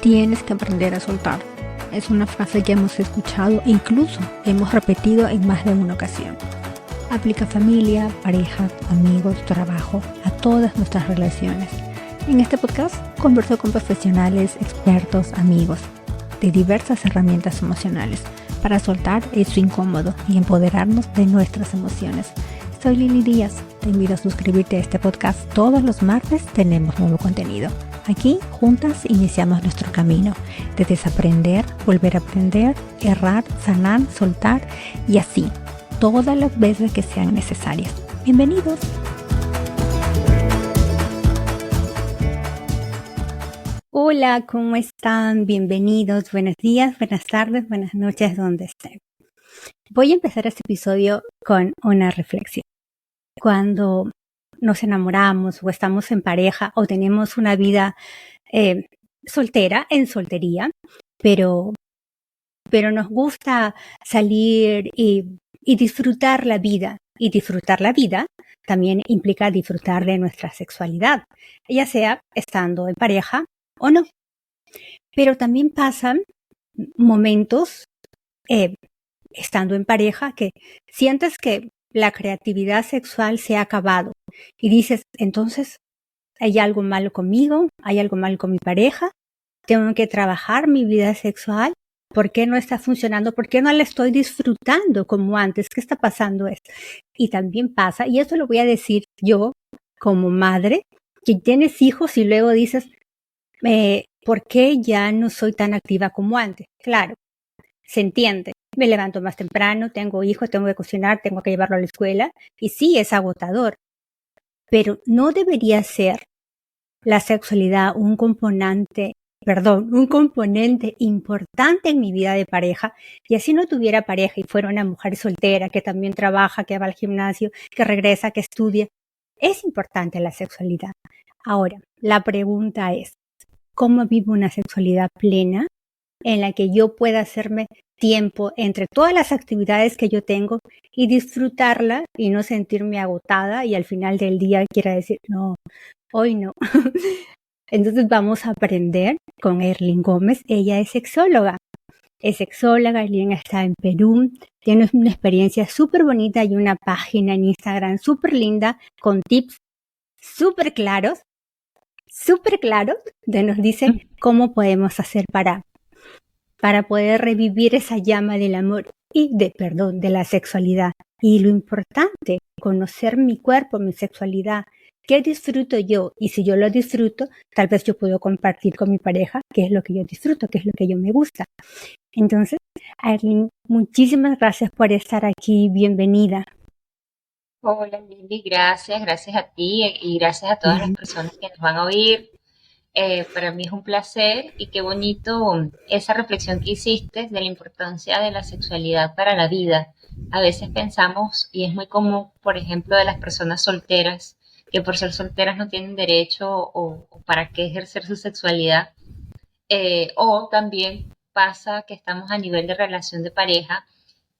Tienes que aprender a soltar. Es una frase que hemos escuchado e incluso hemos repetido en más de una ocasión. Aplica a familia, pareja, amigos, trabajo, a todas nuestras relaciones. En este podcast converso con profesionales, expertos, amigos de diversas herramientas emocionales para soltar eso incómodo y empoderarnos de nuestras emociones. Soy Lili Díaz. Te invito a suscribirte a este podcast. Todos los martes tenemos nuevo contenido. Aquí, juntas, iniciamos nuestro camino de desaprender, volver a aprender, errar, sanar, soltar y así, todas las veces que sean necesarias. Bienvenidos. Hola, ¿cómo están? Bienvenidos. Buenos días, buenas tardes, buenas noches, donde estén. Voy a empezar este episodio con una reflexión. Cuando nos enamoramos o estamos en pareja o tenemos una vida soltera, en soltería, pero nos gusta salir y disfrutar la vida. Y disfrutar la vida también implica disfrutar de nuestra sexualidad, ya sea estando en pareja o no. Pero también pasan momentos estando en pareja que sientes que la creatividad sexual se ha acabado y dices, entonces, ¿hay algo malo conmigo? ¿Hay algo malo con mi pareja? ¿Tengo que trabajar mi vida sexual? ¿Por qué no está funcionando? ¿Por qué no la estoy disfrutando como antes? ¿Qué está pasando esto? Y también pasa, y esto lo voy a decir yo como madre, que tienes hijos y luego dices, ¿por qué ya no soy tan activa como antes? Claro, se entiende. Me levanto más temprano, tengo hijos, tengo que cocinar, tengo que llevarlo a la escuela. Y sí, es agotador. Pero no debería ser la sexualidad un componente importante en mi vida de pareja. Y así no tuviera pareja y fuera una mujer soltera que también trabaja, que va al gimnasio, que regresa, que estudia. Es importante la sexualidad. Ahora, la pregunta es, ¿cómo vivo una sexualidad plena en la que yo pueda hacerme tiempo entre todas las actividades que yo tengo y disfrutarla y no sentirme agotada y al final del día quiera decir, no, hoy no? Entonces vamos a aprender con Erlyn Gómez. Ella es sexóloga. Erlyn está en Perú, tiene una experiencia súper bonita y una página en Instagram súper linda con tips súper claros, donde nos dice cómo podemos hacer para poder revivir esa llama del amor y de la sexualidad. Y lo importante, conocer mi cuerpo, mi sexualidad, qué disfruto yo. Y si yo lo disfruto, tal vez yo puedo compartir con mi pareja qué es lo que yo disfruto, qué es lo que yo me gusta. Entonces, Erlyn, muchísimas gracias por estar aquí. Bienvenida. Hola Lili, gracias a ti y gracias a todas las personas que nos van a oír. Para mí es un placer y qué bonito esa reflexión que hiciste de la importancia de la sexualidad para la vida. A veces pensamos, y es muy común, por ejemplo, de las personas solteras, que por ser solteras no tienen derecho o para qué ejercer su sexualidad. O también pasa que estamos a nivel de relación de pareja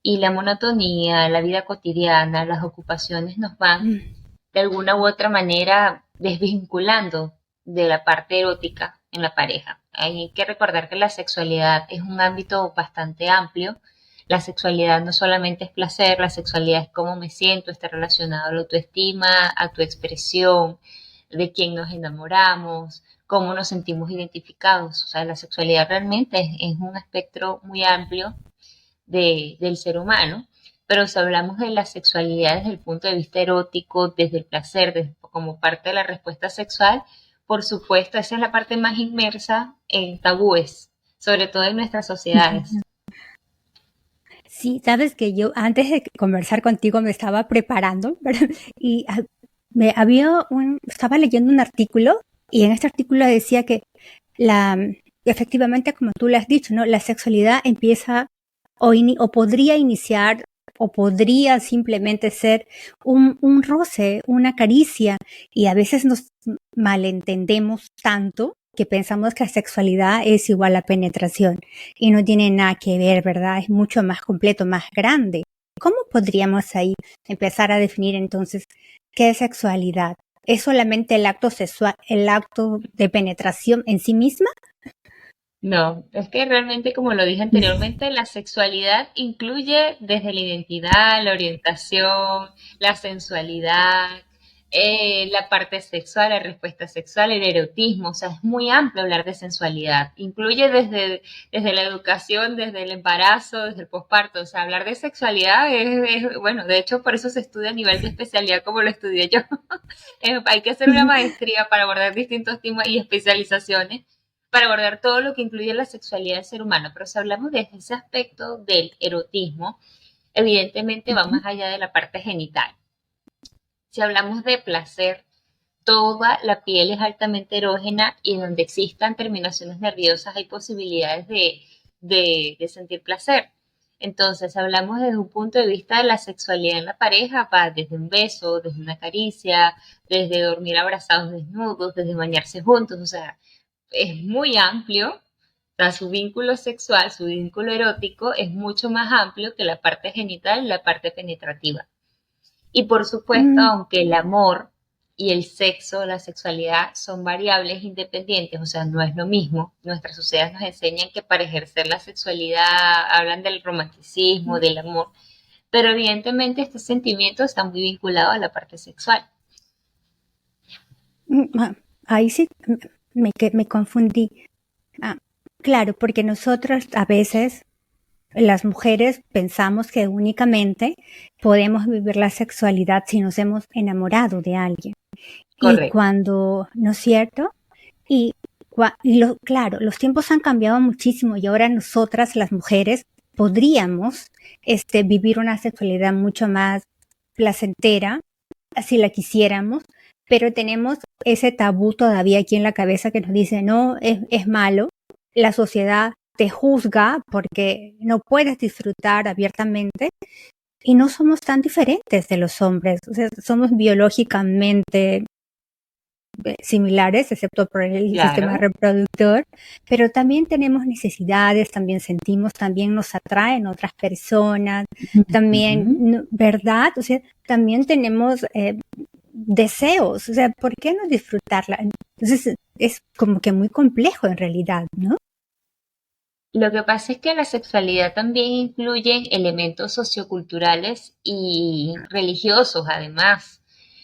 y la monotonía, la vida cotidiana, las ocupaciones nos van de alguna u otra manera desvinculando de la parte erótica en la pareja. Hay que recordar que la sexualidad es un ámbito bastante amplio. La sexualidad no solamente es placer, la sexualidad es cómo me siento, está relacionado a la autoestima, a tu expresión, de quién nos enamoramos, cómo nos sentimos identificados. O sea, la sexualidad realmente es un espectro muy amplio del ser humano, pero si hablamos de la sexualidad desde el punto de vista erótico, desde el placer, como parte de la respuesta sexual, por supuesto, esa es la parte más inmersa en tabúes, sobre todo en nuestras sociedades. Sí, sabes que yo antes de conversar contigo me estaba preparando y estaba leyendo un artículo y en este artículo decía que efectivamente, como tú le has dicho, ¿no? La sexualidad empieza o podría iniciar o podría simplemente ser un roce, una caricia, y a veces nos malentendemos tanto que pensamos que la sexualidad es igual a penetración y no tiene nada que ver, ¿verdad? Es mucho más completo, más grande. ¿Cómo podríamos ahí empezar a definir entonces qué es sexualidad? ¿Es solamente el acto sexual, el acto de penetración en sí misma? No, es que realmente, como lo dije anteriormente, la sexualidad incluye desde la identidad, la orientación, la sensualidad, la parte sexual, la respuesta sexual, el erotismo. O sea, es muy amplio hablar de sensualidad. Incluye desde la educación, desde el embarazo, desde el posparto. O sea, hablar de sexualidad bueno, de hecho, por eso se estudia a nivel de especialidad como lo estudié yo. Hay que hacer una maestría para abordar distintos temas y especializaciones para abordar todo lo que incluye la sexualidad del ser humano. Pero si hablamos desde ese aspecto del erotismo, evidentemente va Ujú. más allá de la parte genital. Si hablamos de placer, toda la piel es altamente erógena y donde existan terminaciones nerviosas hay posibilidades de sentir placer. Entonces, hablamos desde un punto de vista de la sexualidad en la pareja, va desde un beso, desde una caricia, desde dormir abrazados desnudos, desde bañarse juntos, o sea, es muy amplio, o sea, su vínculo sexual, su vínculo erótico es mucho más amplio que la parte genital y la parte penetrativa. Y por supuesto, Mm, aunque el amor y el sexo, la sexualidad son variables independientes, o sea, no es lo mismo. Nuestras sociedades nos enseñan que para ejercer la sexualidad hablan del romanticismo, del amor, pero evidentemente este sentimiento está muy vinculado a la parte sexual. ahí sí me confundí. Ah, claro, porque nosotros a veces, las mujeres, pensamos que únicamente podemos vivir la sexualidad si nos hemos enamorado de alguien. Y Correcto. cuando, ¿no es cierto? Y, claro, los tiempos han cambiado muchísimo y ahora nosotras, las mujeres, podríamos vivir una sexualidad mucho más placentera, si la quisiéramos, pero tenemos ese tabú todavía aquí en la cabeza que nos dice, no, es malo, la sociedad te juzga porque no puedes disfrutar abiertamente y no somos tan diferentes de los hombres, o sea, somos biológicamente similares, excepto por el sistema Claro. reproductor, pero también tenemos necesidades, también sentimos, también nos atraen otras personas, Ujú. también, ¿verdad? O sea, también tenemos deseos, o sea, ¿por qué no disfrutarla? Entonces es como que muy complejo en realidad, ¿no? Lo que pasa es que la sexualidad también incluye elementos socioculturales y religiosos, además.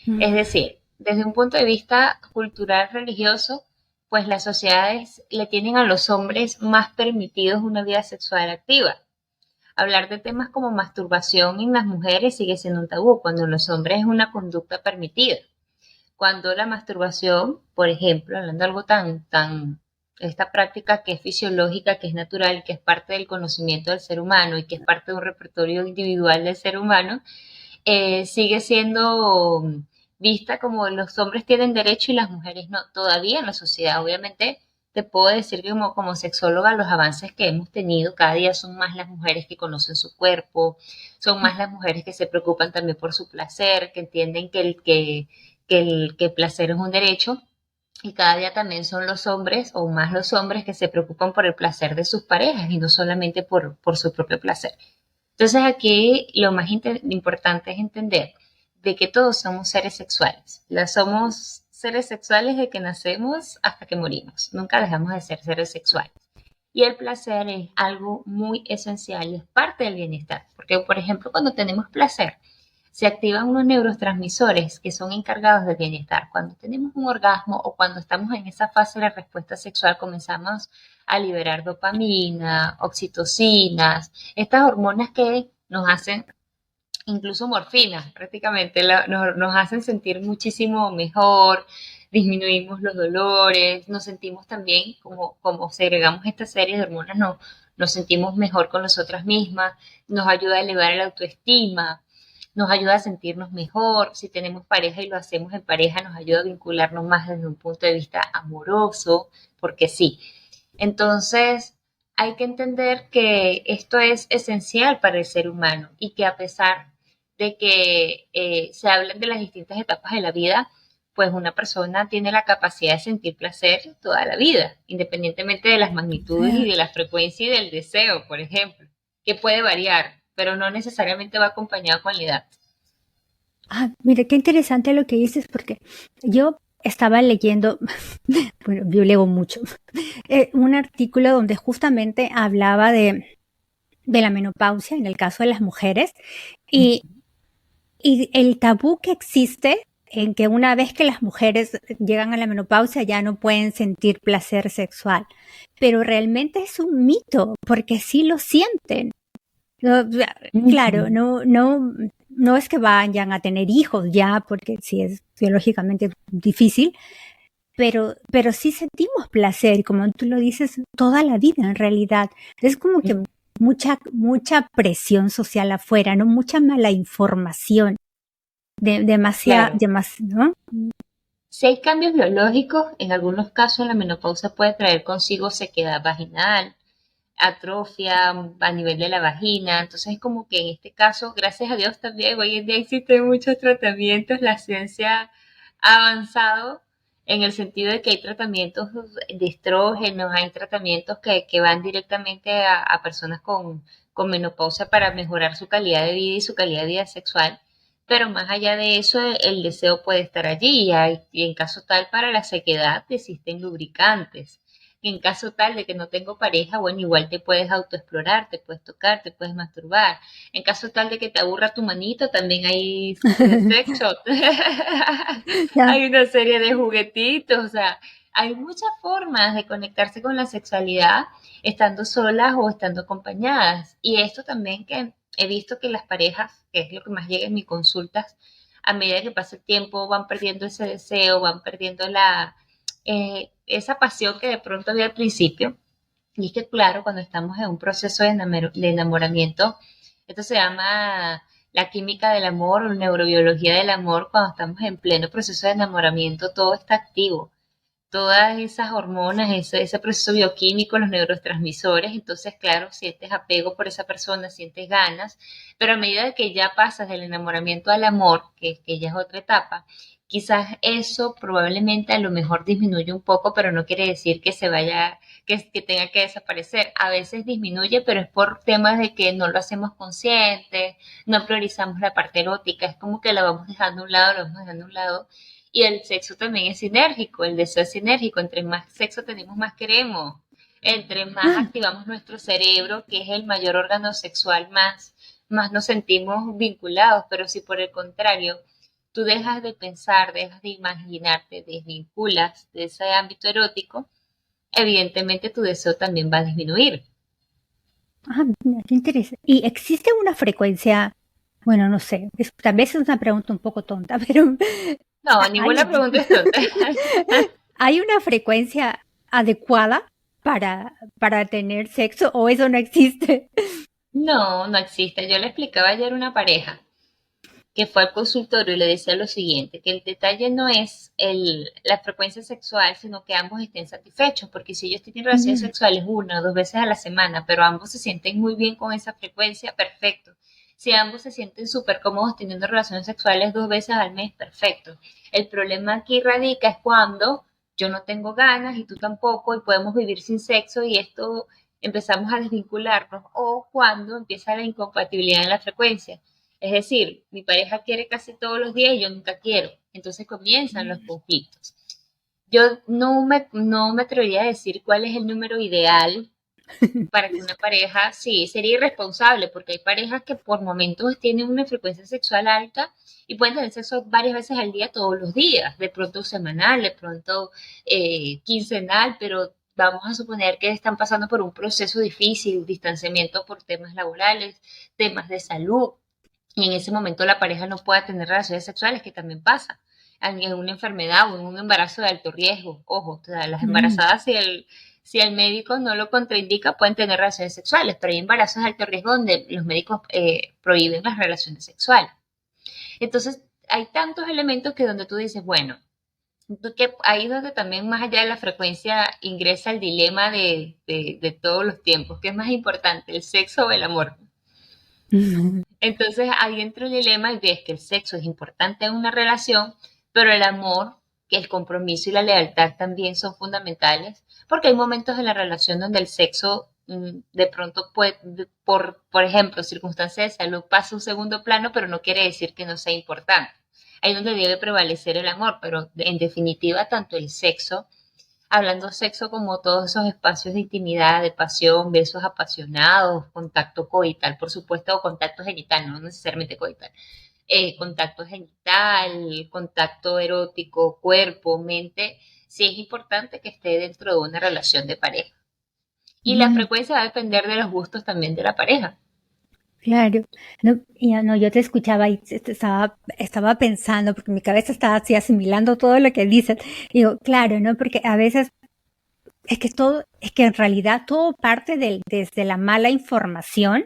Mm. Es decir, desde un punto de vista cultural religioso, pues las sociedades le tienen a los hombres más permitidos una vida sexual activa. Hablar de temas como masturbación en las mujeres sigue siendo un tabú, cuando en los hombres es una conducta permitida. Cuando la masturbación, por ejemplo, hablando de algo esta práctica que es fisiológica, que es natural, que es parte del conocimiento del ser humano y que es parte de un repertorio individual del ser humano, sigue siendo vista como los hombres tienen derecho y las mujeres no, todavía en la sociedad. Obviamente, te puedo decir que como sexóloga los avances que hemos tenido cada día son más las mujeres que conocen su cuerpo, son más las mujeres que se preocupan también por su placer, que entienden que el placer es un derecho, y cada día también son los hombres, o más los hombres, que se preocupan por el placer de sus parejas y no solamente por su propio placer. Entonces aquí lo más importante es entender de que todos somos seres sexuales. Somos seres sexuales de que nacemos hasta que morimos. Nunca dejamos de ser seres sexuales. Y el placer es algo muy esencial, es parte del bienestar. Porque, por ejemplo, cuando tenemos placer, se activan unos neurotransmisores que son encargados del bienestar. Cuando tenemos un orgasmo o cuando estamos en esa fase de la respuesta sexual, comenzamos a liberar dopamina, oxitocinas, estas hormonas que nos hacen, incluso morfina prácticamente, nos hacen sentir muchísimo mejor, disminuimos los dolores, nos sentimos también, como segregamos esta serie de hormonas, nos sentimos mejor con nosotras mismas, nos ayuda a elevar la autoestima, nos ayuda a sentirnos mejor. Si tenemos pareja y lo hacemos en pareja, nos ayuda a vincularnos más desde un punto de vista amoroso, porque sí. Entonces, hay que entender que esto es esencial para el ser humano y que a pesar de que se hablen de las distintas etapas de la vida, pues una persona tiene la capacidad de sentir placer toda la vida, independientemente de las magnitudes y de la frecuencia y del deseo, por ejemplo, que puede variar, pero no necesariamente va acompañado con la edad. Mira, qué interesante lo que dices, porque yo estaba leyendo, bueno, yo leo mucho, un artículo donde justamente hablaba de la menopausia en el caso de las mujeres y, y el tabú que existe en que una vez que las mujeres llegan a la menopausia ya no pueden sentir placer sexual. Pero realmente es un mito, porque sí lo sienten. No, claro, Ujú. no es que vayan a tener hijos ya, porque sí es biológicamente difícil, pero sí sentimos placer, como tú lo dices, toda la vida en realidad. Es como que mucha presión social afuera, ¿no? Mucha mala información, Claro. ¿no? Si hay cambios biológicos, en algunos casos la menopausia puede traer consigo sequedad vaginal, atrofia a nivel de la vagina. Entonces es como que en este caso, gracias a Dios también, hoy en día existen muchos tratamientos, la ciencia ha avanzado en el sentido de que hay tratamientos de estrógenos, hay tratamientos que van directamente a personas con menopausia para mejorar su calidad de vida y su calidad de vida sexual. Pero más allá de eso, el deseo puede estar allí y en caso tal para la sequedad existen lubricantes. En caso tal de que no tengo pareja, bueno, igual te puedes autoexplorar, te puedes tocar, te puedes masturbar. En caso tal de que te aburra tu manito, también hay sex shop. Ya. Hay una serie de juguetitos, o sea, hay muchas formas de conectarse con la sexualidad estando solas o estando acompañadas. Y esto también que he visto que las parejas, que es lo que más llega en mis consultas, a medida que pasa el tiempo van perdiendo ese deseo, van perdiendo esa pasión que de pronto había al principio. Y es que, claro, cuando estamos en un proceso de enamoramiento, esto se llama la química del amor o neurobiología del amor, cuando estamos en pleno proceso de enamoramiento, todo está activo. Todas esas hormonas, ese proceso bioquímico, los neurotransmisores, entonces, claro, sientes apego por esa persona, sientes ganas, pero a medida que ya pasas del enamoramiento al amor, que ya es otra etapa, quizás eso probablemente a lo mejor disminuye un poco, pero no quiere decir que se vaya, que tenga que desaparecer. A veces disminuye, pero es por temas de que no lo hacemos consciente, no priorizamos la parte erótica, es como que la vamos dejando a un lado, la vamos dejando a un lado. Y el sexo también es sinérgico, el deseo es sinérgico, entre más sexo tenemos, más queremos. Entre más activamos nuestro cerebro, que es el mayor órgano sexual, más nos sentimos vinculados. Pero si por el contrario tú dejas de pensar, dejas de imaginar, te desvinculas de ese ámbito erótico, evidentemente tu deseo también va a disminuir. Ah, mira, qué interesante. ¿Y existe una frecuencia? Bueno, no sé, tal vez es una pregunta un poco tonta, pero No, ¿hay, ninguna pregunta es tonta. ¿hay una frecuencia adecuada para tener sexo o eso no existe? No, no existe. Yo le explicaba ayer a una pareja que fue al consultorio y le decía lo siguiente, que el detalle no es la frecuencia sexual, sino que ambos estén satisfechos, porque si ellos tienen relaciones Mm, sexuales una o dos veces a la semana, pero ambos se sienten muy bien con esa frecuencia, perfecto. Si ambos se sienten súper cómodos teniendo relaciones sexuales dos veces al mes, perfecto. El problema aquí radica es cuando yo no tengo ganas y tú tampoco y podemos vivir sin sexo y esto empezamos a desvincularnos o cuando empieza la incompatibilidad en la frecuencia. Es decir, mi pareja quiere casi todos los días y yo nunca quiero. Entonces comienzan los conflictos. Yo no me atrevería a decir cuál es el número ideal para que una pareja, sí, sería irresponsable, porque hay parejas que por momentos tienen una frecuencia sexual alta y pueden tener sexo varias veces al día, todos los días, de pronto semanal, de pronto quincenal, pero vamos a suponer que están pasando por un proceso difícil, distanciamiento por temas laborales, temas de salud, y en ese momento la pareja no pueda tener relaciones sexuales, que también pasa en una enfermedad o en un embarazo de alto riesgo. Ojo, o sea, las mm. embarazadas, si el médico no lo contraindica, pueden tener relaciones sexuales, pero hay embarazos de alto riesgo donde los médicos prohíben las relaciones sexuales. Entonces, hay tantos elementos que donde tú dices, bueno, que ahí es donde también más allá de la frecuencia ingresa el dilema de todos los tiempos, ¿qué es más importante, el sexo o el amor? Entonces ahí entra el dilema y ves que el sexo es importante en una relación, pero el amor, que el compromiso y la lealtad también son fundamentales, porque hay momentos en la relación donde el sexo de pronto puede, por ejemplo, circunstancias de salud pasa a un segundo plano, pero no quiere decir que no sea importante. ahí donde debe prevalecer el amor, pero en definitiva tanto el sexo, hablando sexo como todos esos espacios de intimidad, de pasión, besos apasionados, contacto coital, por supuesto, o contacto genital, no necesariamente coital, contacto genital, contacto erótico, cuerpo, mente, sí es importante que esté dentro de una relación de pareja. Y la Mm, frecuencia va a depender de los gustos también de la pareja. claro. No, no, yo te escuchaba y estaba pensando, porque mi cabeza estaba así asimilando todo lo que dices. Digo, claro, ¿no? Porque a veces es que en realidad todo parte desde la mala información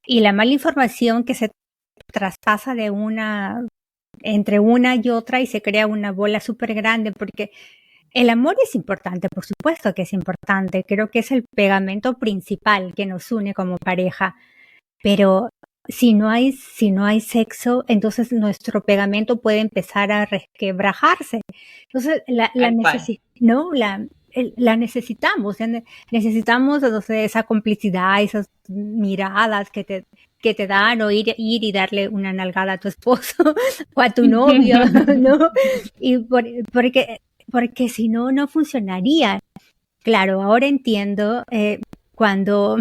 y la mala información que se traspasa entre una y otra y se crea una bola súper grande porque el amor es importante, por supuesto que es importante. Creo que es el pegamento principal que nos une como pareja. Pero si no hay sexo, entonces nuestro pegamento puede empezar a resquebrajarse. Entonces, Tal cual. ¿no? La necesitamos, necesitamos, no sé, esa complicidad, esas miradas que te dan, o ir y darle una nalgada a tu esposo o a tu novio, ¿no? Y porque si no, no funcionaría. Claro, ahora entiendo cuando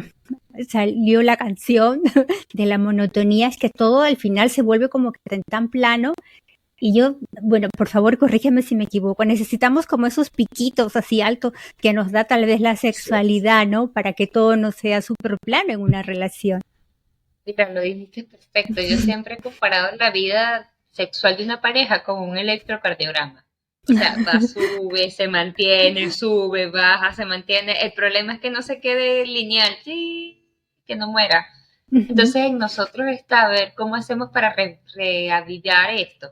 salió la canción de la monotonía, es que todo al final se vuelve como que tan plano. Y yo, bueno, por favor, corrígeme si me equivoco. Necesitamos como esos piquitos así altos que nos da tal vez la Así es. sexualidad, ¿no? Para que todo no sea súper plano en una relación. Mira, lo dijiste perfecto. Yo siempre he comparado la vida sexual de una pareja con un electrocardiograma. O sea, va, sube, baja, se mantiene. El problema es que no se quede lineal, sí, que no muera. Entonces, en nosotros está ver cómo hacemos para reavivar esto.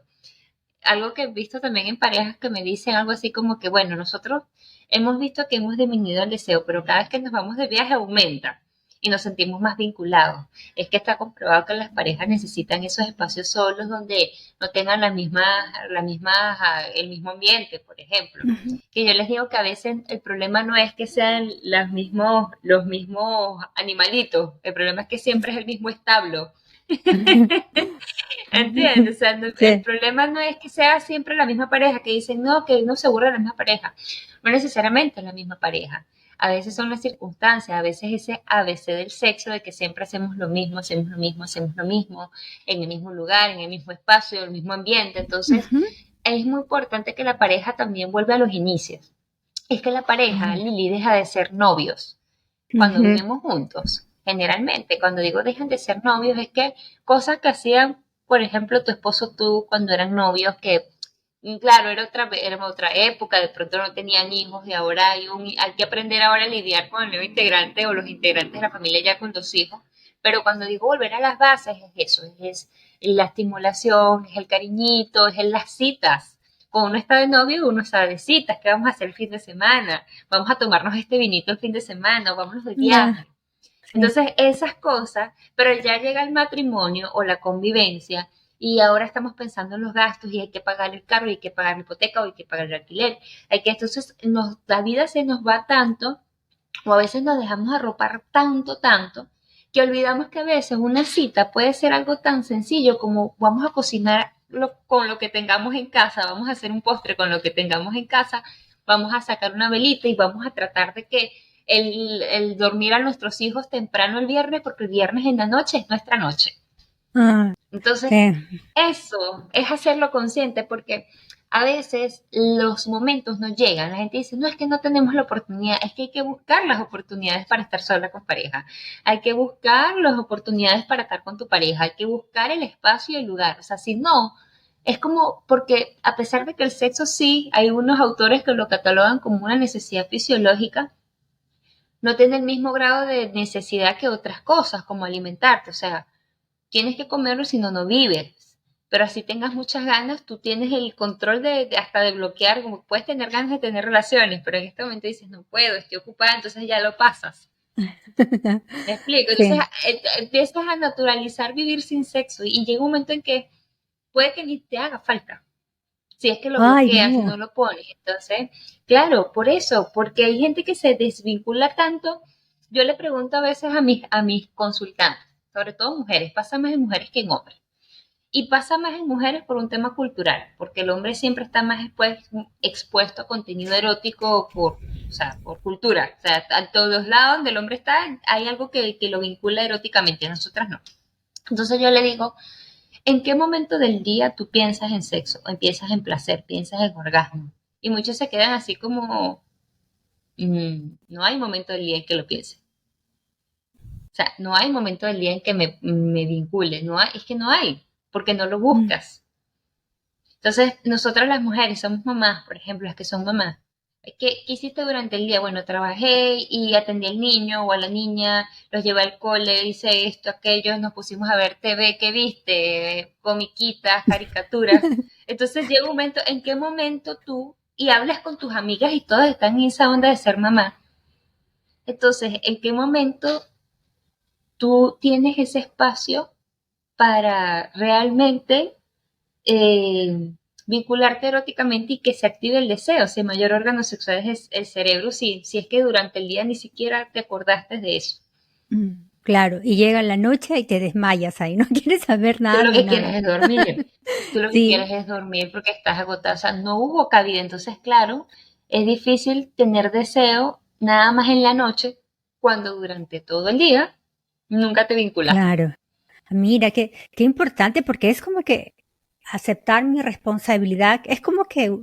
Algo que he visto también en parejas que me dicen algo así como que, bueno, nosotros hemos visto que hemos disminuido el deseo, pero cada vez que nos vamos de viaje aumenta y nos sentimos más vinculados. Es que está comprobado que las parejas necesitan esos espacios solos donde no tengan el mismo ambiente, por ejemplo. Que yo les digo que a veces el problema no es que sean los mismos animalitos, el problema es que siempre es el mismo establo. ¿Entiendes? O sea, el Sí. problema no es que sea siempre la misma pareja, que dicen, no, que uno se aburre de la misma pareja. No necesariamente es la misma pareja. A veces son las circunstancias, a veces ese ABC del sexo, de que siempre hacemos lo mismo, hacemos lo mismo, hacemos lo mismo, en el mismo lugar, en el mismo espacio, en el mismo ambiente. Entonces, Ujú, es muy importante que la pareja también vuelva a los inicios. Es que la pareja, ujú, Lili, deja de ser novios cuando ujú. vivimos juntos. Generalmente, cuando digo dejan de ser novios, es que cosas que hacían, por ejemplo, tu esposo, tú, cuando eran novios, que claro, era otra época, de pronto no tenían hijos y ahora hay que aprender ahora a lidiar con el nuevo integrante o los integrantes de la familia ya con los hijos. Pero cuando digo volver a las bases, es eso, es la estimulación, es el cariñito, es en las citas. Cuando uno está de novio, uno está de citas, ¿qué vamos a hacer el fin de semana? Vamos a tomarnos este vinito el fin de semana, o vámonos de Ya, viaje. sí. Entonces, esas cosas, pero ya llega el matrimonio o la convivencia y ahora estamos pensando en los gastos y hay que pagar el carro, y hay que pagar la hipoteca o hay que pagar el alquiler. Entonces, la vida se nos va tanto o a veces nos dejamos arropar tanto, que olvidamos que a veces una cita puede ser algo tan sencillo como vamos a cocinar con lo que tengamos en casa, vamos a hacer un postre con lo que tengamos en casa, vamos a sacar una velita y vamos a tratar de que el dormir a nuestros hijos temprano el viernes, porque el viernes en la noche es nuestra noche. Ah, Entonces, sí. eso es hacerlo consciente porque a veces los momentos no llegan. La gente dice, no es que no tenemos la oportunidad, es que hay que buscar las oportunidades para estar sola con pareja. Hay que buscar las oportunidades para estar con tu pareja. Hay que buscar el espacio y el lugar. O sea, si no, es como porque a pesar de que el sexo sí, hay unos autores que lo catalogan como una necesidad fisiológica, no tiene el mismo grado de necesidad que otras cosas, como alimentarte. O sea, tienes que comerlo si no, no vives. Pero así tengas muchas ganas, tú tienes el control hasta de bloquear, como puedes tener ganas de tener relaciones, pero en este momento dices, no puedo, estoy ocupada, entonces ya lo pasas. ¿Me explico? Entonces Sí. empiezas a naturalizar vivir sin sexo y llega un momento en que puede que ni te haga falta. Si es que lo Ay, bloqueas, si no. no lo pones. Entonces, claro, por eso, porque hay gente que se desvincula tanto. Yo le pregunto a veces a mis consultantes, sobre todo mujeres, pasa más en mujeres que en hombres. Y pasa más en mujeres por un tema cultural, porque el hombre siempre está más expuesto a contenido erótico o sea, por cultura. O sea, a todos lados donde el hombre está, hay algo que lo vincula eróticamente, nosotras no. Entonces yo le digo, ¿en qué momento del día tú piensas en sexo? O empiezas en placer, piensas en orgasmo. Y muchos se quedan así como, no hay momento del día en que lo piense. O sea, no hay momento del día en que me vincule. No hay, es que no hay, porque no lo Mm. buscas. Entonces, nosotras las mujeres somos mamás, por ejemplo, las que son mamás. ¿Qué hiciste durante el día? Bueno, trabajé y atendí al niño o a la niña, los llevé al cole, hice esto, aquello, nos pusimos a ver TV, ¿qué viste? Comiquitas, caricaturas. Entonces llega un momento, ¿en qué momento tú, y hablas con tus amigas y todas están en esa onda de ser mamá? Entonces, ¿en qué momento tú tienes ese espacio para realmente eh, vincularte eróticamente y que se active el deseo? Si el mayor órgano sexual es el cerebro, si es que durante el día ni siquiera te acordaste de eso. Claro, y llega la noche y te desmayas ahí, no quieres saber Tú nada lo de que quieres nada. es dormir. Tú lo que Sí, quieres es dormir porque estás agotada. O sea, no hubo cabida. Entonces, claro, es difícil tener deseo nada más en la noche cuando durante todo el día nunca te vinculaste. claro. Mira, qué importante porque es como que aceptar mi responsabilidad, es como que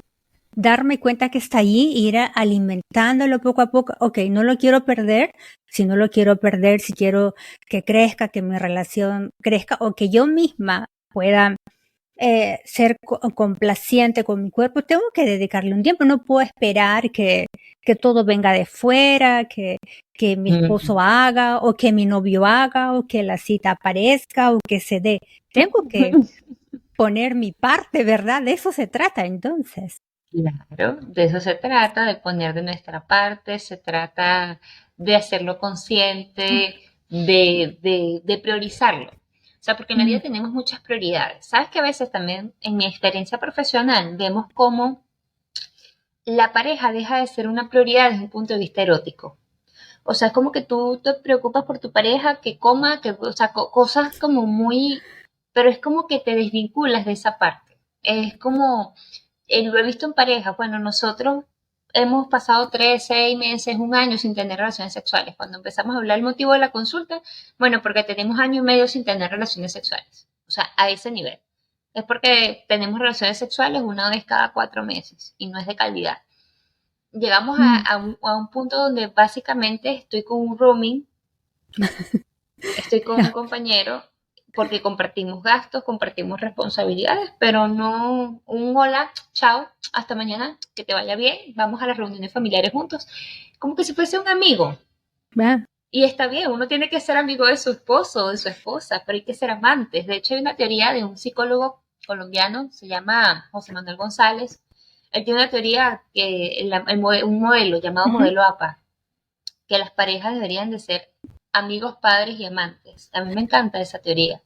darme cuenta que está allí e ir alimentándolo poco a poco. Ok, no lo quiero perder, si no lo quiero perder, si quiero que crezca, que mi relación crezca o que yo misma pueda ser complaciente con mi cuerpo, tengo que dedicarle un tiempo. No puedo esperar que todo venga de fuera, que mi esposo haga o que mi novio haga o que la cita aparezca o que se dé. Tengo que poner mi parte, ¿verdad? De eso se trata entonces. Claro, de eso se trata, de poner de nuestra parte, se trata de hacerlo consciente, de priorizarlo. O sea, porque en la vida Mm, tenemos muchas prioridades. Sabes que a veces también, en mi experiencia profesional, vemos cómo la pareja deja de ser una prioridad desde un punto de vista erótico. O sea, es como que tú te preocupas por tu pareja, que coma, o sea, cosas como muy, pero es como que te desvinculas de esa parte. Es como, lo he visto en parejas, bueno, nosotros hemos pasado 3, 6 meses, un año sin tener relaciones sexuales. Cuando empezamos a hablar el motivo de la consulta, bueno, porque tenemos año y medio sin tener relaciones sexuales. O sea, a ese nivel. Es porque tenemos relaciones sexuales una vez cada 4 meses y no es de calidad. Llegamos mm. a un punto donde básicamente estoy con un rooming, estoy con un compañero, porque compartimos gastos, compartimos responsabilidades, pero no un hola, chao, hasta mañana, que te vaya bien, vamos a las reuniones familiares juntos, como que si fuese un amigo. Ah, Y está bien, uno tiene que ser amigo de su esposo o de su esposa, pero hay que ser amantes. De hecho, hay una teoría de un psicólogo colombiano, se llama José Manuel González. Él tiene una teoría, un modelo llamado ujú, modelo APA, que las parejas deberían de ser amigos, padres y amantes. A mí me encanta esa teoría.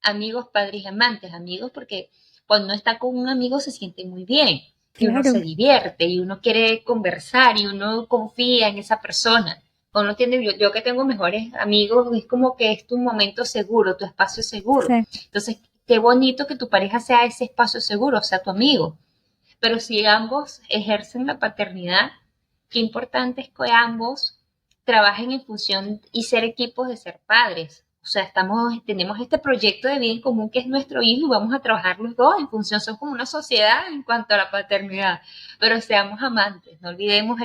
Amigos, padres y amantes. Amigos porque cuando uno está con un amigo se siente muy bien y uno se claro. divierte y uno quiere conversar y uno confía en esa persona. Cuando uno tiene, yo que tengo mejores amigos, es como que es tu momento seguro, tu espacio seguro. Sí. Entonces, qué bonito que tu pareja sea ese espacio seguro, sea tu amigo. Pero si ambos ejercen la paternidad, qué importante es que ambos trabajen en función y ser equipos de ser padres. O sea, tenemos este proyecto de vida en común que es nuestro hijo y vamos a trabajar los dos en función, somos como una sociedad en cuanto a la paternidad, pero seamos amantes, no olvidemos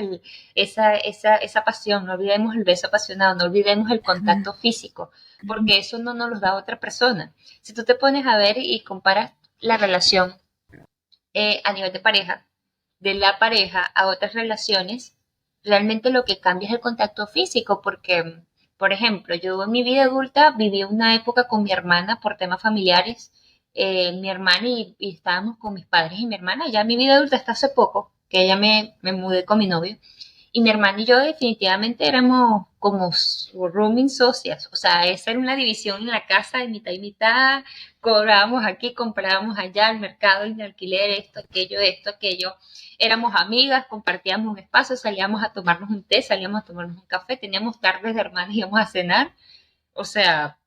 esa pasión, no olvidemos el beso apasionado, no olvidemos el contacto físico, porque eso no nos lo da otra persona. Si tú te pones a ver y comparas la relación a nivel de pareja, de la pareja a otras relaciones, realmente lo que cambia es el contacto físico, porque, por ejemplo, yo en mi vida adulta viví una época con mi hermana por temas familiares, mi hermana y estábamos con mis padres y mi hermana, ya en mi vida adulta hasta hace poco, que ella me mudé con mi novio, y mi hermana y yo definitivamente éramos como rooming socias, o sea, esa era una división en la casa de mitad y mitad, cobrábamos aquí, comprábamos allá, el mercado, el alquiler, esto, aquello. Éramos amigas, compartíamos un espacio, salíamos a tomarnos un té, salíamos a tomarnos un café, teníamos tardes de hermanas, íbamos a cenar. O sea,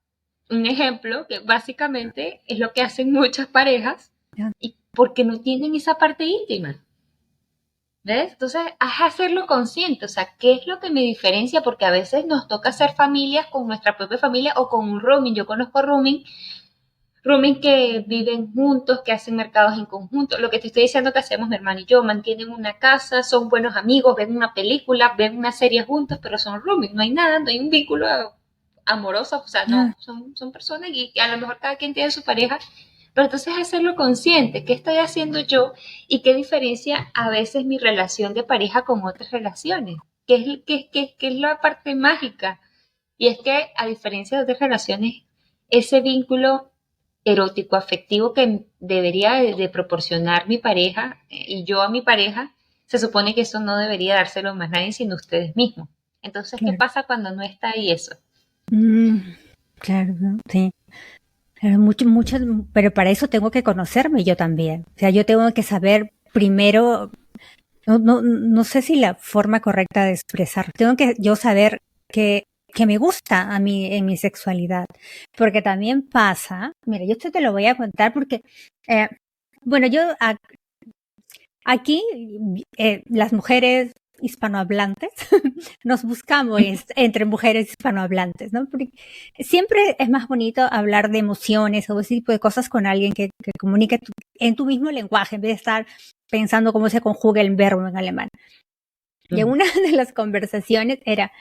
un ejemplo que básicamente es lo que hacen muchas parejas Ya. y porque no tienen esa parte íntima. ¿Ves? Entonces, haz hacerlo consciente, o sea, ¿qué es lo que me diferencia? Porque a veces nos toca hacer familias con nuestra propia familia o con un rooming. Yo conozco rooming que viven juntos, que hacen mercados en conjunto. Lo que te estoy diciendo que hacemos mi hermano y yo, mantienen una casa, son buenos amigos, ven una película, ven una serie juntos, pero son rooming, no hay nada, no hay un vínculo amoroso, o sea, Ya. no, son personas y a lo mejor cada quien tiene su pareja, pero entonces hacerlo consciente, ¿qué estoy haciendo yo y qué diferencia a veces mi relación de pareja con otras relaciones? ¿Qué es la parte mágica? Y es que a diferencia de otras relaciones, ese vínculo erótico afectivo que debería de proporcionar mi pareja y yo a mi pareja, se supone que eso no debería dárselo más nadie sino ustedes mismos. Entonces, ¿qué Claro. pasa cuando no está ahí eso? Mm, claro, ¿no? Sí. Claro, mucho, pero para eso tengo que conocerme yo también. O sea, yo tengo que saber primero, no sé si la forma correcta de expresar, tengo que yo saber que me gusta a mí en mi sexualidad. Porque también pasa, mira, yo esto te lo voy a contar porque, eh, bueno, aquí las mujeres hispanohablantes nos buscamos entre mujeres hispanohablantes, ¿no? Porque siempre es más bonito hablar de emociones o ese tipo de cosas con alguien que comunique en tu mismo lenguaje, en vez de estar pensando cómo se conjuga el verbo en alemán. Y en una de las conversaciones era,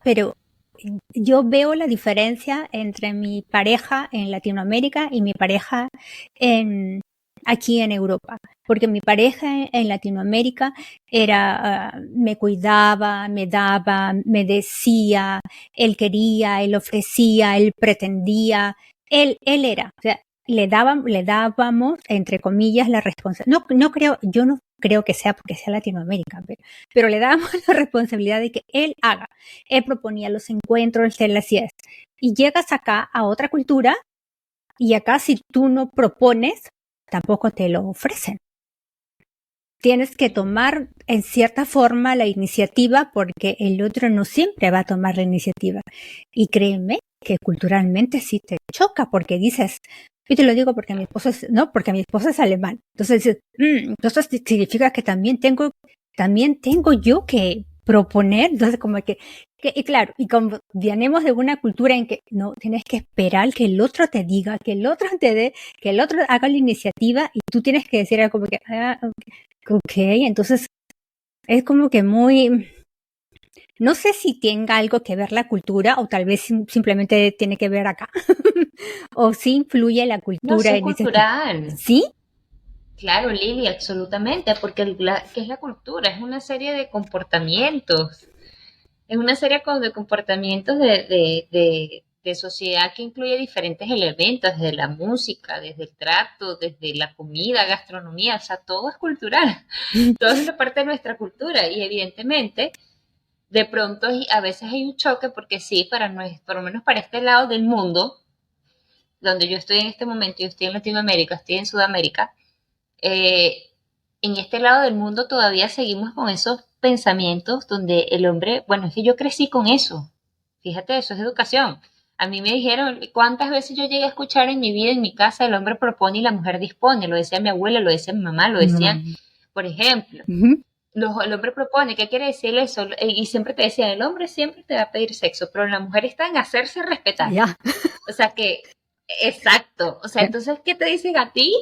pero yo veo la diferencia entre mi pareja en Latinoamérica y mi pareja en, aquí en Europa. Porque mi pareja en Latinoamérica me cuidaba, me daba, me decía, él quería, él ofrecía, él pretendía, él era. O sea, le dábamos, entre comillas, la responsabilidad. Yo no creo que sea porque sea Latinoamérica, pero le dábamos la responsabilidad de que él haga. Él proponía los encuentros, él hacía esto. Y llegas acá a otra cultura y acá si tú no propones, tampoco te lo ofrecen. Tienes que tomar en cierta forma la iniciativa porque el otro no siempre va a tomar la iniciativa. Y créeme que culturalmente sí te choca porque dices, y te lo digo porque porque mi esposo es alemán. Entonces, entonces significa que también tengo yo que proponer, entonces como y claro, y como venimos de una cultura en que no tienes que esperar que el otro te diga, que el otro te dé, que el otro haga la iniciativa y tú tienes que decir algo como que, entonces es como que muy, no sé si tenga algo que ver la cultura o tal vez simplemente tiene que ver acá, o si influye la No, sí cultura es en ese tipo. cultural. ¿Sí? Claro, Lili, absolutamente, porque ¿qué es la cultura? Es una serie de comportamientos, es una serie de comportamientos de sociedad que incluye diferentes elementos, desde la música, desde el trato, desde la comida, gastronomía, o sea, todo es cultural, todo es una parte de nuestra cultura y evidentemente de pronto a veces hay un choque porque sí, por lo menos para este lado del mundo, donde yo estoy en este momento, yo estoy en Latinoamérica, estoy en Sudamérica, eh, en este lado del mundo todavía seguimos con esos pensamientos donde el hombre, bueno, es que yo crecí con eso, fíjate, eso es educación. A mí me dijeron, ¿cuántas veces yo llegué a escuchar en mi vida, en mi casa, el hombre propone y la mujer dispone? Lo decía mi abuela, lo decía mi mamá, lo decían, No. por ejemplo, Ujú. el hombre propone, ¿qué quiere decir eso? Y siempre te decían, el hombre siempre te va a pedir sexo, pero la mujer está en hacerse respetar. Ya. O sea que, exacto. O sea, entonces, ¿qué te dicen a ti?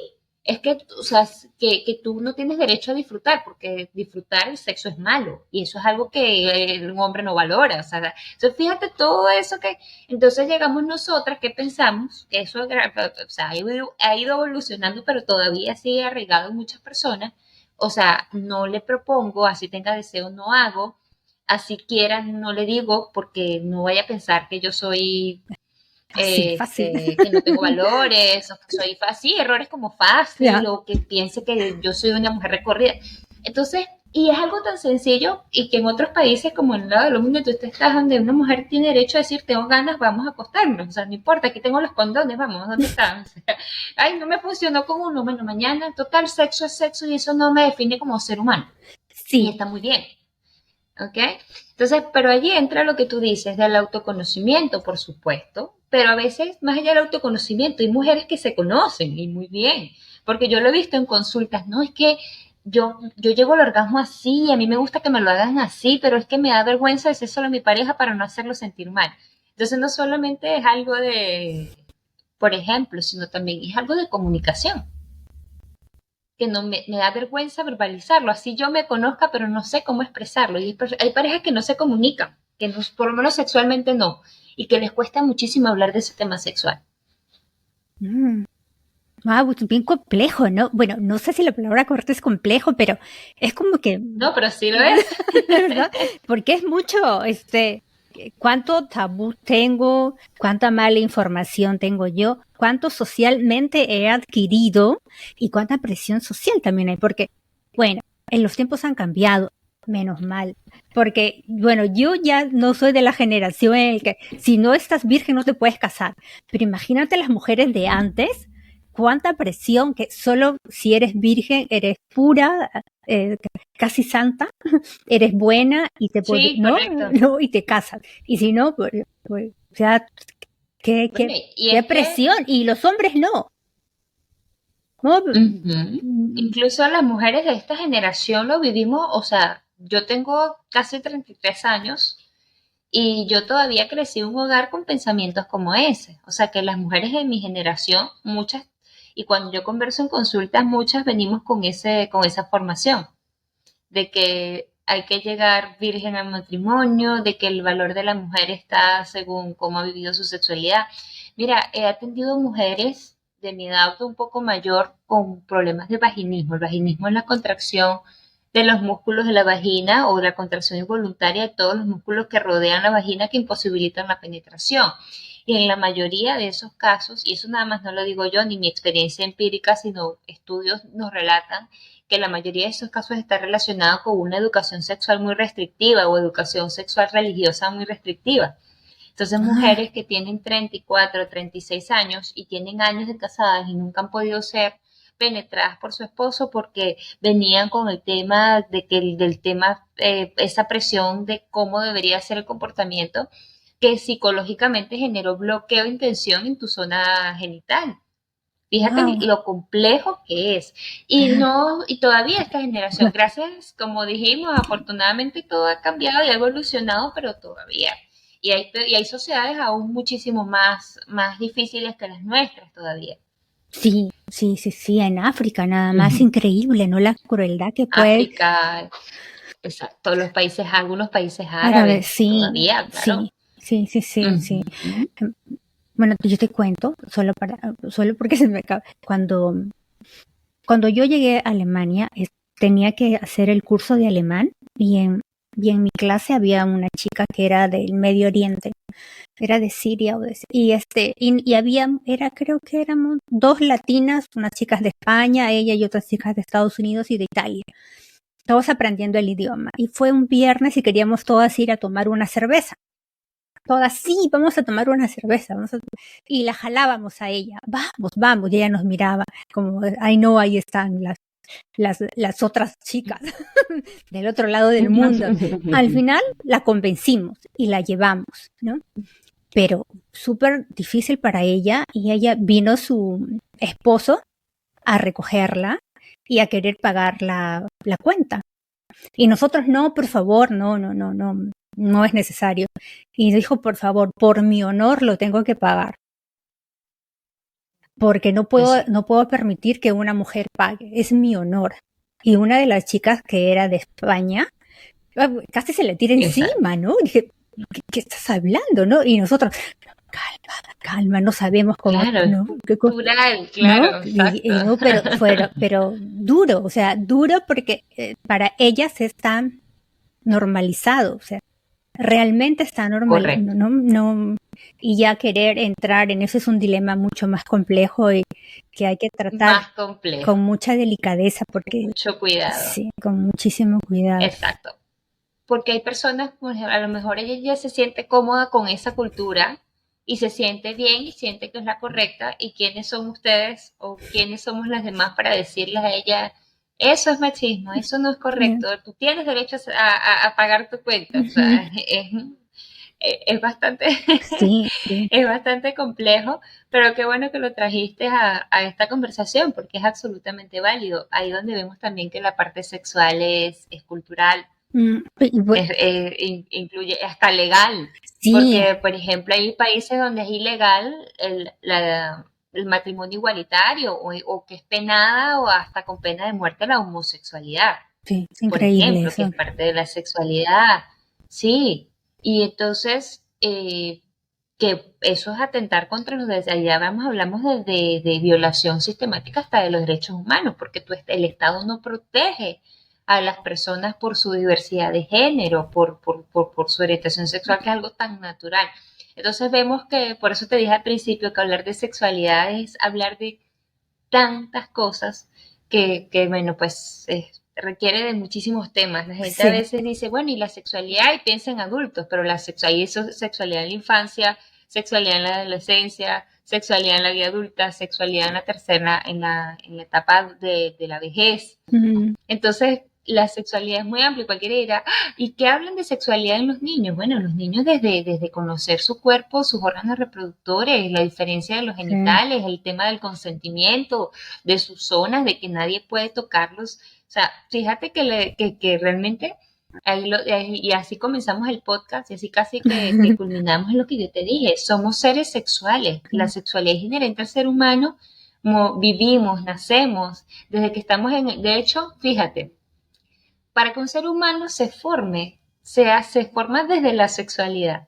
Es que, o sea, que tú no tienes derecho a disfrutar, porque disfrutar el sexo es malo. Y eso es algo que un hombre no valora. O sea, entonces fíjate todo eso que. Entonces llegamos nosotras que pensamos que eso o sea, ha ido evolucionando, pero todavía sigue arraigado en muchas personas. O sea, no le propongo, así tenga deseo, no hago. Así quiera, no le digo, porque no vaya a pensar que yo soy Así, fácil. que no tengo valores, o que soy fácil, errores como fácil, Ya. o que piense que yo soy una mujer recorrida. Entonces, y es algo tan sencillo y que en otros países como en el lado del mundo tú estás donde una mujer tiene derecho a decir tengo ganas, vamos a acostarnos, o sea, no importa, aquí tengo los condones, vamos, ¿dónde están? O sea, ay, no me funcionó con uno, bueno, mañana, total, sexo es sexo y eso no me define como ser humano. Y Sí, está muy bien. ¿Ok? Entonces, pero allí entra lo que tú dices del autoconocimiento, por supuesto, pero a veces, más allá del autoconocimiento, hay mujeres que se conocen y muy bien, porque yo lo he visto en consultas, no es que yo llego al orgasmo así, a mí me gusta que me lo hagan así, pero es que me da vergüenza decir solo a mi pareja para no hacerlo sentir mal. Entonces, no solamente es algo de, por ejemplo, sino también es algo de comunicación que no me da vergüenza verbalizarlo, así yo me conozca, pero no sé cómo expresarlo. Y hay parejas que no se comunican, que no, por lo menos sexualmente no, y que les cuesta muchísimo hablar de ese tema sexual. Mm. Ah, pues bien complejo, ¿no? Bueno, no sé si la palabra correcta es complejo, pero es como que, No, pero sí lo es. ¿verdad? Porque es mucho, cuánto tabú tengo, cuánta mala información tengo yo, cuánto socialmente he adquirido y cuánta presión social también hay, porque, bueno, en los tiempos han cambiado, menos mal, porque, bueno, yo ya no soy de la generación en la que si no estás virgen no te puedes casar, pero imagínate las mujeres de antes, cuánta presión que solo si eres virgen eres pura, casi santa, eres buena y te puedes, Sí, ¿no? correcto. No, y te casas. Y si no, pues o sea, qué, Bueno, qué, y qué es que presión. Y los hombres no. No, incluso las mujeres de esta generación lo vivimos, o sea, yo tengo casi 33 años y yo todavía crecí en un hogar con pensamientos como ese. O sea, que las mujeres de mi generación, muchas, y cuando yo converso en consultas, muchas venimos con esa formación, de que hay que llegar virgen al matrimonio, de que el valor de la mujer está según cómo ha vivido su sexualidad. Mira, he atendido mujeres de mi edad un poco mayor con problemas de vaginismo. El vaginismo es la contracción de los músculos de la vagina o la contracción involuntaria de todos los músculos que rodean la vagina que imposibilitan la penetración. Y en la mayoría de esos casos, y eso nada más no lo digo yo ni mi experiencia empírica, sino estudios nos relatan que la mayoría de esos casos está relacionado con una educación sexual muy restrictiva o educación sexual religiosa muy restrictiva. Entonces, ah, mujeres que tienen 34, 36 años y tienen años de casadas y nunca han podido ser penetradas por su esposo porque venían con el tema de que del tema, esa presión de cómo debería ser el comportamiento que psicológicamente generó bloqueo e tensión en tu zona genital. Fíjate wow. lo complejo que es. Y no, y todavía esta generación, gracias, como dijimos, afortunadamente todo ha cambiado y ha evolucionado, pero todavía. Y hay sociedades aún muchísimo más difíciles que las nuestras todavía. Sí, sí, sí, sí, en África nada más Ujú. increíble, ¿no? La crueldad que puede. África, exacto, los países, algunos países Árabes, árabes, sí, todavía, claro. sí, sí, sí, sí, sí. Ujú. Em, Bueno, yo te cuento, solo porque se me acaba. Cuando yo llegué a Alemania, tenía que hacer el curso de alemán y en mi clase había una chica que era del Medio Oriente, era de Siria y había, creo que éramos dos latinas, unas chicas de España, ella y otras chicas de Estados Unidos y de Italia. Todos aprendiendo el idioma. Y fue un viernes y queríamos todas ir a tomar una cerveza. Todas, sí, vamos a tomar una cerveza. Y la jalábamos a ella. Vamos, vamos. Y ella nos miraba como, ay no, ahí están las otras chicas del otro lado del mundo. Al final la convencimos y la llevamos, ¿no? Pero súper difícil para ella y ella vino su esposo a recogerla y a querer pagar la cuenta. Y nosotros, no, por favor, no, no, no, no, no es necesario. Y dijo, por favor, por mi honor lo tengo que pagar, porque Eso. no puedo permitir que una mujer pague, es mi honor. Y una de las chicas que era de España, casi se le tira Exacto. encima, ¿no? Dije, ¿qué estás hablando, no? Y nosotros, calma, calma, no sabemos cómo, Claro, es ¿no? cultural, ¿No? claro, exacto. No, pero duro, o sea, duro porque para ellas es tan normalizado, o sea, realmente está normal, Correcto. y ya querer entrar en eso es un dilema mucho más complejo y que hay que tratar Más complejo, con mucha delicadeza porque mucho cuidado. sí, con muchísimo cuidado. Exacto. Porque hay personas, por ejemplo, a lo mejor ella ya se siente cómoda con esa cultura y se siente bien y siente que es la correcta. ¿Y quiénes son ustedes o quiénes somos las demás para decirles a ella Eso es machismo, eso no es Yeah. correcto. Tú tienes derecho a pagar tu cuenta. O Ujú. sea, es bastante, Sí, sí, es bastante complejo, pero qué bueno que lo trajiste a esta conversación porque es absolutamente válido. Ahí donde vemos también que la parte sexual es cultural, y incluye hasta legal, sí, porque por ejemplo hay países donde es ilegal el matrimonio igualitario o que es penada o hasta con pena de muerte la homosexualidad, sí, es por increíble ejemplo, que eso. es parte de la sexualidad. Sí, y entonces que eso es atentar contra los derechos, ya hablamos de violación sistemática hasta de los derechos humanos, porque el Estado no protege a las personas por su diversidad de género, por su orientación sexual, que es algo tan natural. Entonces vemos que, por eso te dije al principio, que hablar de sexualidad es hablar de tantas cosas que bueno, pues requiere de muchísimos temas. La gente a Sí, veces dice, bueno, y la sexualidad, y piensa en adultos, pero la sexualidad, eso, sexualidad en la infancia, sexualidad en la adolescencia, sexualidad en la vida adulta, sexualidad en la tercera, en la etapa de la vejez. mm, Entonces, la sexualidad es muy amplia. Cualquiera dirá, "Ah, ¿y qué hablan de sexualidad en los niños?". Bueno, los niños desde conocer su cuerpo, sus órganos reproductores, la diferencia de los sí, genitales, el tema del consentimiento, de sus zonas, de que nadie puede tocarlos. O sea, fíjate que realmente, y así comenzamos el podcast, y así casi que culminamos en lo que yo te dije. Somos seres sexuales. La sí, sexualidad es inherente al ser humano, vivimos, nacemos, desde que estamos de hecho, fíjate, para que un ser humano se forme, se forma desde la sexualidad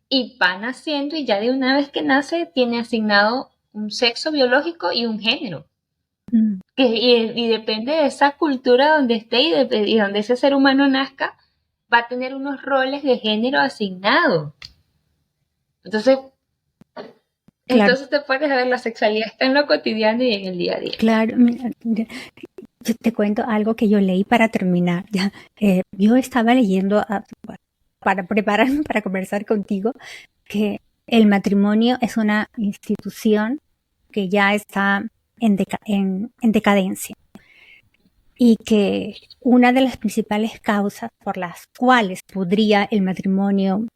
y va naciendo y ya de una vez que nace tiene asignado un sexo biológico y un género. mm, Y depende de esa cultura donde esté y donde ese ser humano nazca, va a tener unos roles de género asignados. Entonces, claro, entonces te puedes ver, la sexualidad está en lo cotidiano y en el día a día. claro. Mira, yo te cuento algo que yo leí para terminar. Ya, yo estaba leyendo para prepararme para conversar contigo que el matrimonio es una institución que ya está en decadencia y que una de las principales causas por las cuales podría el matrimonio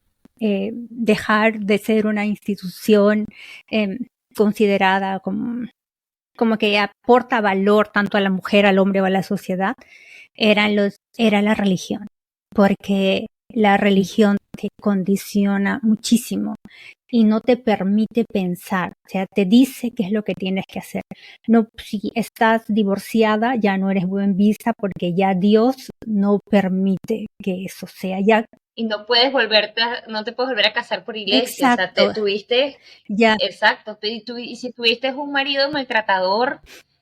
dejar de ser una institución eh, considerada como que aporta valor tanto a la mujer, al hombre o a la sociedad, era la religión, porque la religión te condiciona muchísimo y no te permite pensar, o sea, te dice qué es lo que tienes que hacer. No, si estás divorciada, ya no eres buen vista porque ya Dios no permite que eso sea. Ya, Y no te puedes volver a casar por iglesia, o sea, exacto, tuviste, ya, exacto, y si tuviste un marido maltratador,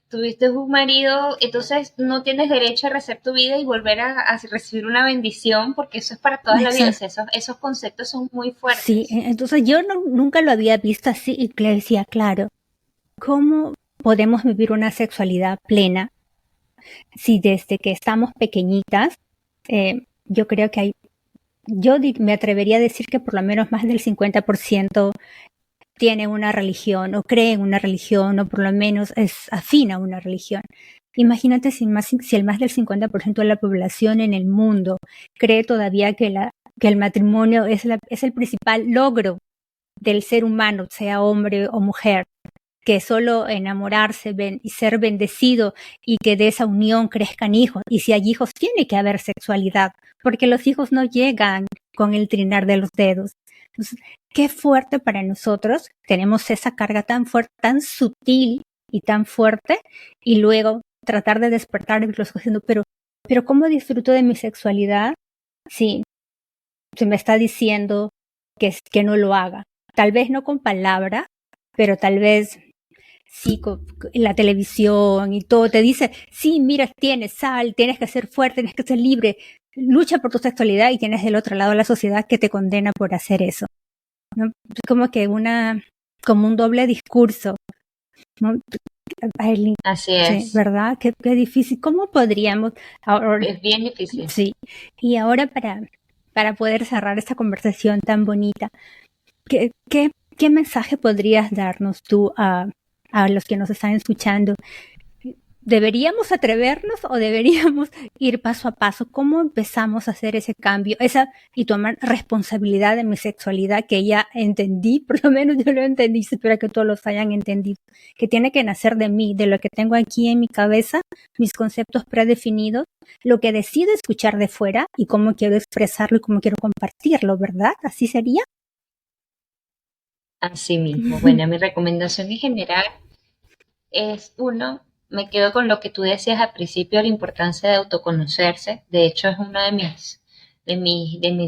tuviste un marido, entonces no tienes derecho a rehacer tu vida y volver a recibir una bendición, porque eso es para toda la vida, o exacto. sea, esos conceptos son muy Sí, fuertes. entonces yo nunca lo había visto así y le decía, claro, ¿cómo podemos vivir una sexualidad plena si desde que estamos pequeñitas, yo creo que me atrevería a decir que por lo menos más del 50% tiene una religión o cree en una religión o por lo menos es afín a una religión. Imagínate si el más del 50% de la población en el mundo cree todavía que el matrimonio es el principal logro del ser humano, sea hombre o mujer, que solo enamorarse y ser bendecido y que de esa unión crezcan hijos. Y si hay hijos, tiene que haber sexualidad, porque los hijos no llegan con el trinar de los dedos. Entonces, qué fuerte para nosotros. Tenemos esa carga tan fuerte, tan sutil y tan fuerte, y luego tratar de despertar y los diciendo, pero ¿cómo disfruto de mi sexualidad si se me está diciendo que no lo haga? Tal vez no con palabra, pero tal vez sí, la televisión y todo te dice, sí, mira, tienes sal, tienes que ser fuerte, tienes que ser libre, lucha por tu sexualidad y tienes del otro lado la sociedad que te condena por hacer eso, ¿no? Es como que como un doble discurso, ¿no? Ay, Así sí, es, ¿verdad? Qué difícil. ¿Cómo podríamos ahora? es bien difícil. Sí. Y ahora para poder cerrar esta conversación tan bonita, ¿qué mensaje podrías darnos tú a los que nos están escuchando? ¿deberíamos atrevernos o deberíamos ir paso a paso? ¿Cómo empezamos a hacer ese cambio y tomar responsabilidad de mi sexualidad que ya entendí? Por lo menos yo lo entendí, espero que todos los hayan entendido, que tiene que nacer de mí, de lo que tengo aquí en mi cabeza, mis conceptos predefinidos, lo que decido escuchar de fuera y cómo quiero expresarlo y cómo quiero compartirlo, ¿verdad? ¿Así sería? Así mismo. Bueno, mi recomendación en general es uno, me quedo con lo que tú decías al principio, la importancia de autoconocerse. De hecho, es uno de mis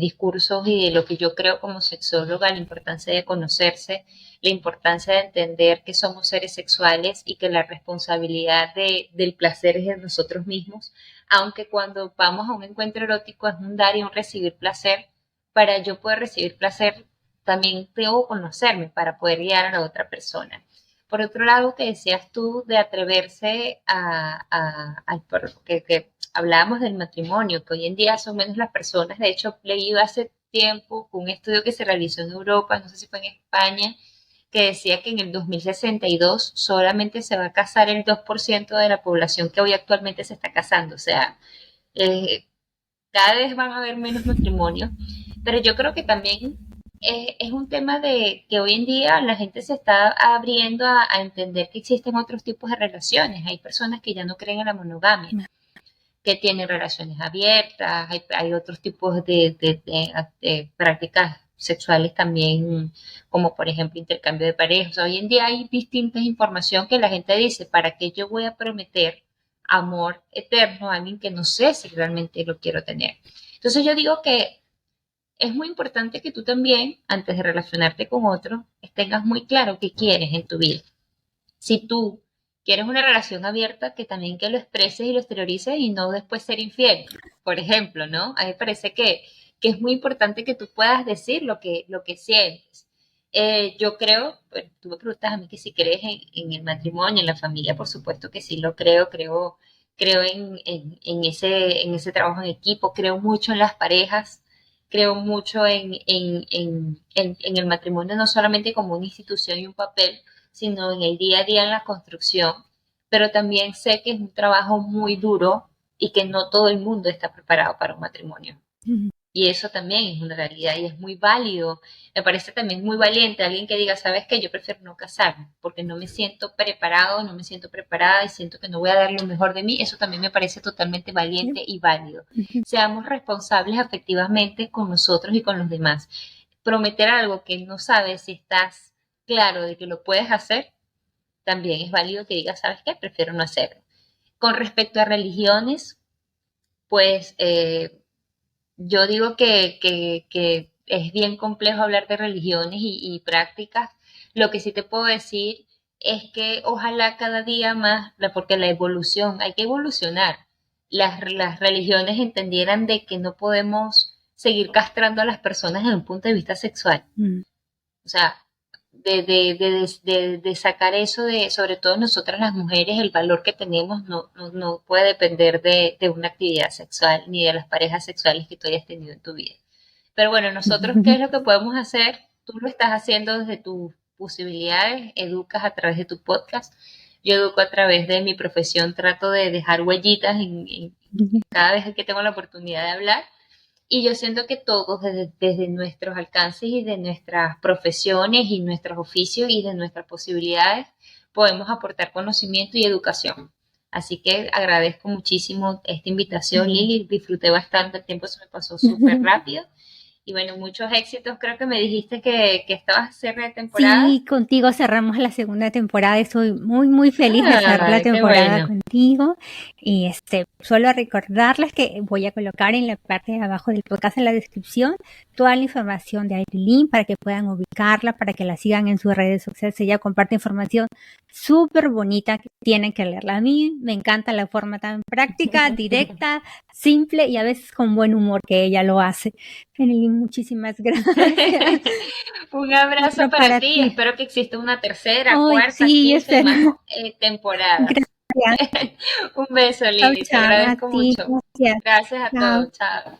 discursos y de lo que yo creo como sexóloga, la importancia de conocerse, la importancia de entender que somos seres sexuales y que la responsabilidad del placer es de nosotros mismos, aunque cuando vamos a un encuentro erótico es un dar y un recibir placer. Para yo poder recibir placer, también debo conocerme para poder guiar a la otra persona. Por otro lado, que decías tú de atreverse que hablábamos del matrimonio, que hoy en día son menos las personas. De hecho, leí hace tiempo un estudio que se realizó en Europa, no sé si fue en España, que decía que en el 2062 solamente se va a casar el 2% de la población que hoy actualmente se está casando. O sea, eh, cada vez van a haber menos matrimonios, pero yo creo que también es un tema de que hoy en día la gente se está abriendo a entender que existen otros tipos de relaciones. Hay personas que ya no creen en la monogamia, que tienen relaciones abiertas, hay otros tipos de prácticas sexuales también, como por ejemplo intercambio de parejas. Hoy en día hay distintas información que la gente dice, ¿para qué yo voy a prometer amor eterno a alguien que no sé si realmente lo quiero tener? Entonces yo digo que es muy importante que tú también, antes de relacionarte con otro, tengas muy claro qué quieres en tu vida. Si tú quieres una relación abierta, que también que lo expreses y lo exteriorices y no después ser infiel, por ejemplo, ¿no? A mí me parece que es muy importante que tú puedas decir lo que sientes. Yo creo, bueno, tú me preguntas a mí que si crees en el matrimonio, en la familia, por supuesto que sí lo creo en ese trabajo en equipo, creo mucho en las parejas, creo mucho en el matrimonio, no solamente como una institución y un papel, sino en el día a día en la construcción, pero también sé que es un trabajo muy duro y que no todo el mundo está preparado para un matrimonio. Y eso también es una realidad y es muy válido. Me parece también muy valiente alguien que diga, ¿sabes qué? Yo prefiero no casarme porque no me siento preparado, no me siento preparada y siento que no voy a dar lo mejor de mí. Eso también me parece totalmente valiente y válido. Seamos responsables afectivamente con nosotros y con los demás. Prometer algo que no sabes si estás claro de que lo puedes hacer, también es válido que digas, ¿sabes qué? Prefiero no hacerlo. Con respecto a religiones, pues yo digo que es bien complejo hablar de religiones y prácticas. Lo que sí te puedo decir es que ojalá cada día más, porque la evolución, hay que evolucionar. Las religiones entendieran de que no podemos seguir castrando a las personas desde un punto de vista sexual. O sea, de sacar eso sobre todo nosotras las mujeres, el valor que tenemos no puede depender de una actividad sexual ni de las parejas sexuales que tú hayas tenido en tu vida. Pero bueno, nosotros, ¿qué es lo que podemos hacer? Tú lo estás haciendo desde tus posibilidades, educas a través de tu podcast. Yo educo a través de mi profesión, trato de dejar huellitas cada vez que tengo la oportunidad de hablar. Y yo siento que todos, desde nuestros alcances y de nuestras profesiones y nuestros oficios y de nuestras posibilidades, podemos aportar conocimiento y educación. Así que agradezco muchísimo esta invitación, Lili. Disfruté bastante, el tiempo se me pasó súper rápido. Y bueno, muchos éxitos. Creo que me dijiste que estabas a cierre de temporada. Sí, contigo cerramos la segunda temporada y estoy muy, muy feliz de cerrar la temporada contigo. Y solo recordarles que voy a colocar en la parte de abajo del podcast, en la descripción, toda la información de Aileen para que puedan ubicarla, para que la sigan en sus redes sociales. Ella comparte información súper bonita que tienen que leerla. A mí me encanta la forma tan práctica, directa, simple y a veces con buen humor que ella lo hace. Aileen, muchísimas gracias. Un abrazo para ti. Espero que exista una tercera, cuarta, quinta más temporada. Gracias. Un beso, Lili. Te agradezco mucho. Gracias a todos. Chao.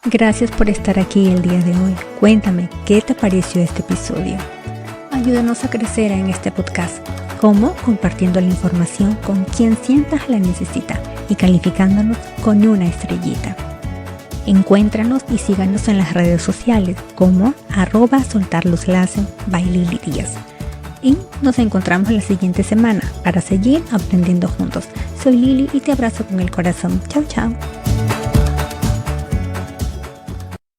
Gracias por estar aquí el día de hoy. Cuéntame, ¿qué te pareció este episodio? ayúdanos a crecer en este podcast. ¿Cómo? Compartiendo la información con quien sientas la necesita y calificándonos con una estrellita. Encuéntranos y síganos en las redes sociales como @soltarloslazo by Lili Díaz. Y nos encontramos la siguiente semana para seguir aprendiendo juntos. Soy Lili y te abrazo con el corazón. Chao, chao.